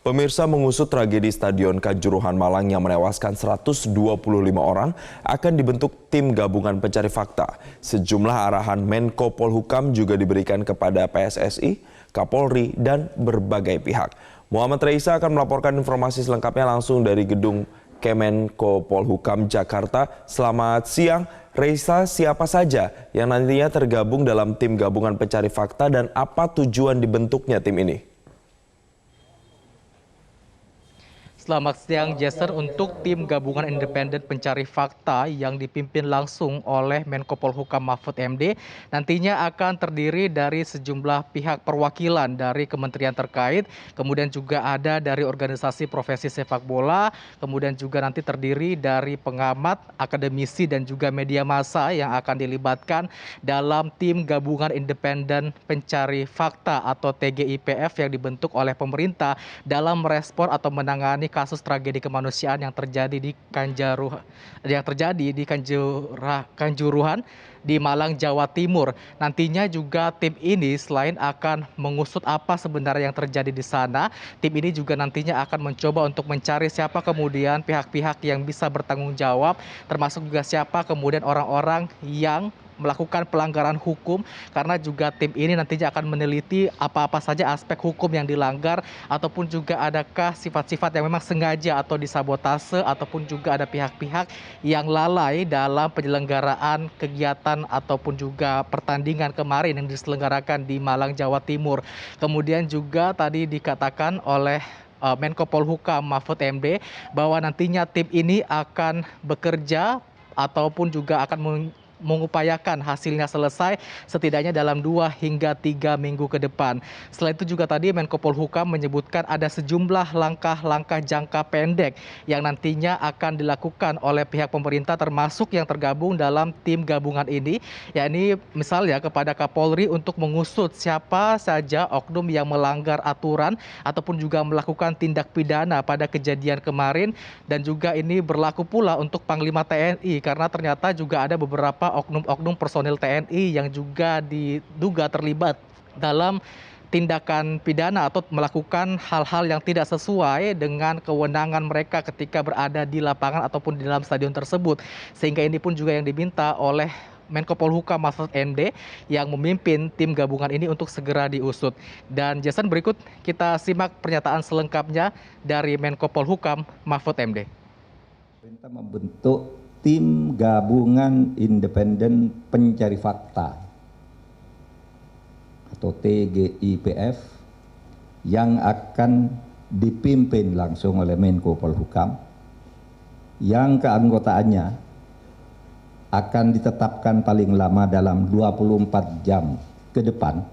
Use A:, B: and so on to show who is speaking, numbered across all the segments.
A: Pemirsa, mengusut tragedi Stadion Kanjuruhan Malang yang menewaskan 125 orang akan dibentuk tim gabungan pencari fakta. Sejumlah arahan Menko Polhukam juga diberikan kepada PSSI, Kapolri, dan berbagai pihak. Muhammad Reisa akan melaporkan informasi selengkapnya langsung dari gedung Kemenko Polhukam Jakarta. Selamat siang, Reisa. Siapa saja yang nantinya tergabung dalam tim gabungan pencari fakta dan apa tujuan dibentuknya tim ini?
B: Selamat siang, Jason. Untuk tim gabungan independen pencari fakta yang dipimpin langsung oleh Menko Polhukam Mahfud MD nantinya akan terdiri dari sejumlah pihak perwakilan dari kementerian terkait, kemudian juga ada dari organisasi profesi sepak bola, kemudian juga nanti terdiri dari pengamat, akademisi, dan juga media massa yang akan dilibatkan dalam tim gabungan independen pencari fakta atau TGIPF yang dibentuk oleh pemerintah dalam merespon atau menangani kasus tragedi kemanusiaan yang terjadi di Kanjuruhan di Malang, Jawa Timur. Nantinya juga tim ini selain akan mengusut apa sebenarnya yang terjadi di sana, tim ini juga nantinya akan mencoba untuk mencari siapa kemudian pihak-pihak yang bisa bertanggung jawab, termasuk juga siapa kemudian orang-orang yang melakukan pelanggaran hukum, karena juga tim ini nantinya akan meneliti apa-apa saja aspek hukum yang dilanggar ataupun juga adakah sifat-sifat yang memang sengaja atau disabotase ataupun juga ada pihak-pihak yang lalai dalam penyelenggaraan kegiatan ataupun juga pertandingan kemarin yang diselenggarakan di Malang, Jawa Timur. Kemudian juga tadi dikatakan oleh Menko Polhukam Mahfud MD bahwa nantinya tim ini akan bekerja ataupun juga akan mengupayakan hasilnya selesai setidaknya dalam 2 hingga 3 minggu ke depan. Selain itu juga tadi Menko Polhukam menyebutkan ada sejumlah langkah-langkah jangka pendek yang nantinya akan dilakukan oleh pihak pemerintah termasuk yang tergabung dalam tim gabungan ini, yakni misalnya kepada Kapolri untuk mengusut siapa saja oknum yang melanggar aturan ataupun juga melakukan tindak pidana pada kejadian kemarin, dan juga ini berlaku pula untuk Panglima TNI karena ternyata juga ada beberapa oknum-oknum personil TNI yang juga diduga terlibat dalam tindakan pidana atau melakukan hal-hal yang tidak sesuai dengan kewenangan mereka ketika berada di lapangan ataupun di dalam stadion tersebut. Sehingga ini pun juga yang diminta oleh Menko Polhukam Mahfud MD yang memimpin tim gabungan ini untuk segera diusut. Dan Jason, berikut kita simak pernyataan selengkapnya dari Menko Polhukam Mahfud MD.
C: Pemerintah membentuk tim gabungan independen pencari fakta atau TGIPF yang akan dipimpin langsung oleh Menko Polhukam, yang keanggotaannya akan ditetapkan paling lama dalam 24 jam ke depan,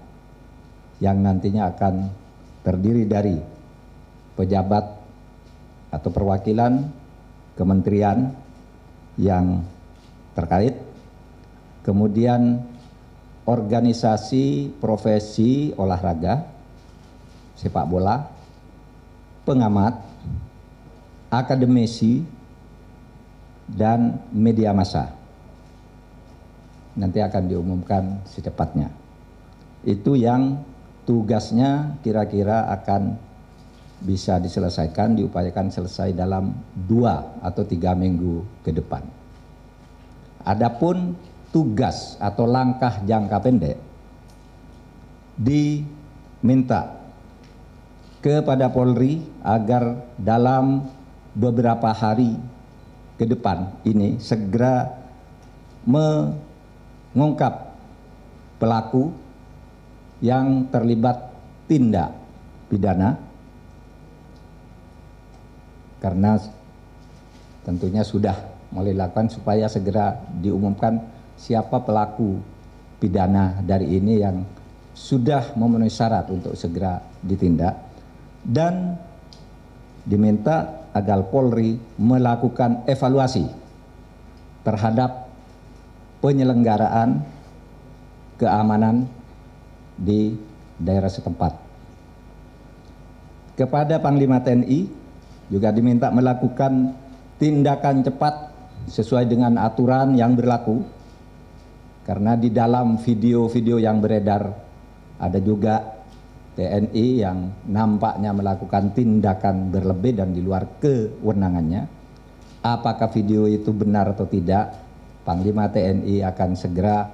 C: yang nantinya akan terdiri dari pejabat atau perwakilan kementerian yang terkait, kemudian organisasi profesi olahraga, sepak bola, pengamat, akademisi, dan media massa. Nanti akan diumumkan secepatnya. Itu yang tugasnya kira-kira akan bisa diselesaikan, diupayakan selesai dalam 2 atau 3 minggu ke depan. Adapun tugas atau langkah jangka pendek diminta kepada Polri agar dalam beberapa hari ke depan ini segera mengungkap pelaku yang terlibat tindak pidana, karena tentunya sudah mulai dilakukan supaya segera diumumkan siapa pelaku pidana dari ini yang sudah memenuhi syarat untuk segera ditindak, dan diminta agar Polri melakukan evaluasi terhadap penyelenggaraan keamanan di daerah setempat. Kepada Panglima TNI juga diminta melakukan tindakan cepat sesuai dengan aturan yang berlaku, karena di dalam video-video yang beredar ada juga TNI yang nampaknya melakukan tindakan berlebih dan di luar kewenangannya. Apakah video itu benar atau tidak, Panglima TNI akan segera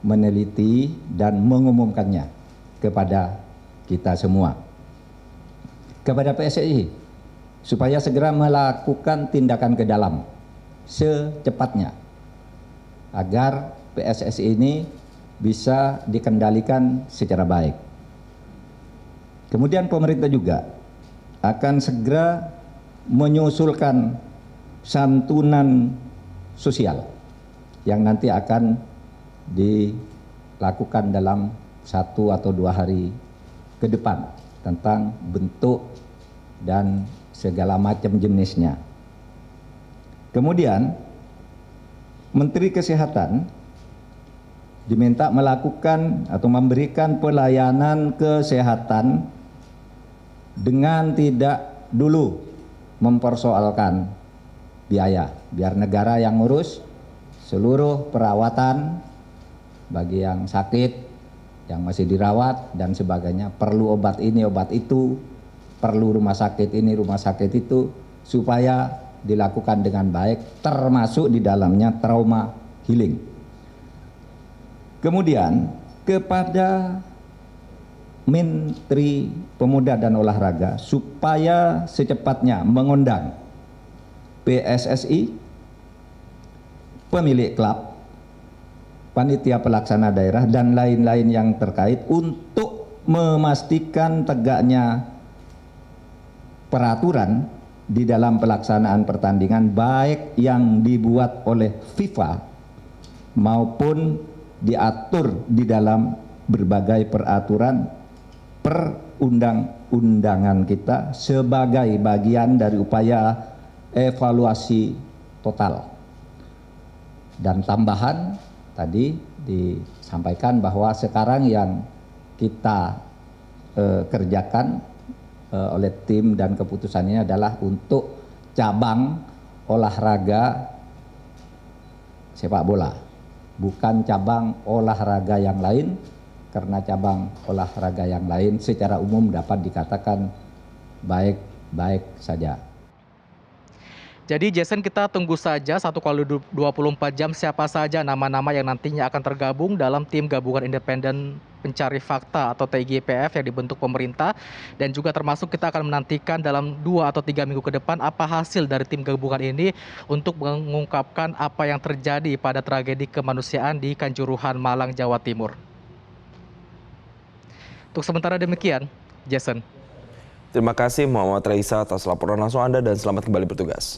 C: meneliti dan mengumumkannya kepada kita semua. Kepada PSSI, supaya segera melakukan tindakan ke dalam secepatnya, agar PSSI ini bisa dikendalikan secara baik. Kemudian pemerintah juga akan segera menyusulkan santunan sosial yang nanti akan dilakukan dalam 1 atau 2 hari ke depan tentang bentuk dan segala macam jenisnya. Kemudian Menteri Kesehatan diminta melakukan atau memberikan pelayanan kesehatan dengan tidak dulu mempersoalkan biaya, biar negara yang ngurus seluruh perawatan bagi yang sakit, yang masih dirawat dan sebagainya, perlu obat ini, obat itu, perlu rumah sakit ini, rumah sakit itu, supaya dilakukan dengan baik, termasuk di dalamnya trauma healing. Kemudian kepada Menteri Pemuda dan Olahraga supaya secepatnya mengundang PSSI, pemilik klub, panitia pelaksana daerah dan lain-lain yang terkait untuk memastikan tegaknya peraturan di dalam pelaksanaan pertandingan, baik yang dibuat oleh FIFA maupun diatur di dalam berbagai peraturan perundang-undangan kita sebagai bagian dari upaya evaluasi total. Dan tambahan tadi disampaikan bahwa sekarang yang kita kerjakan oleh tim dan keputusannya adalah untuk cabang olahraga sepak bola, bukan cabang olahraga yang lain, karena cabang olahraga yang lain secara umum dapat dikatakan baik-baik saja.
B: Jadi Jason, kita tunggu saja 1x24 jam siapa saja nama-nama yang nantinya akan tergabung dalam tim gabungan independen pencari fakta atau TGIPF yang dibentuk pemerintah, dan juga termasuk kita akan menantikan dalam 2 atau 3 minggu ke depan apa hasil dari tim gabungan ini untuk mengungkapkan apa yang terjadi pada tragedi kemanusiaan di Kanjuruhan, Malang, Jawa Timur. Untuk sementara demikian, Jason.
A: Terima kasih Muhammad Raisa atas laporan langsung Anda dan selamat kembali bertugas.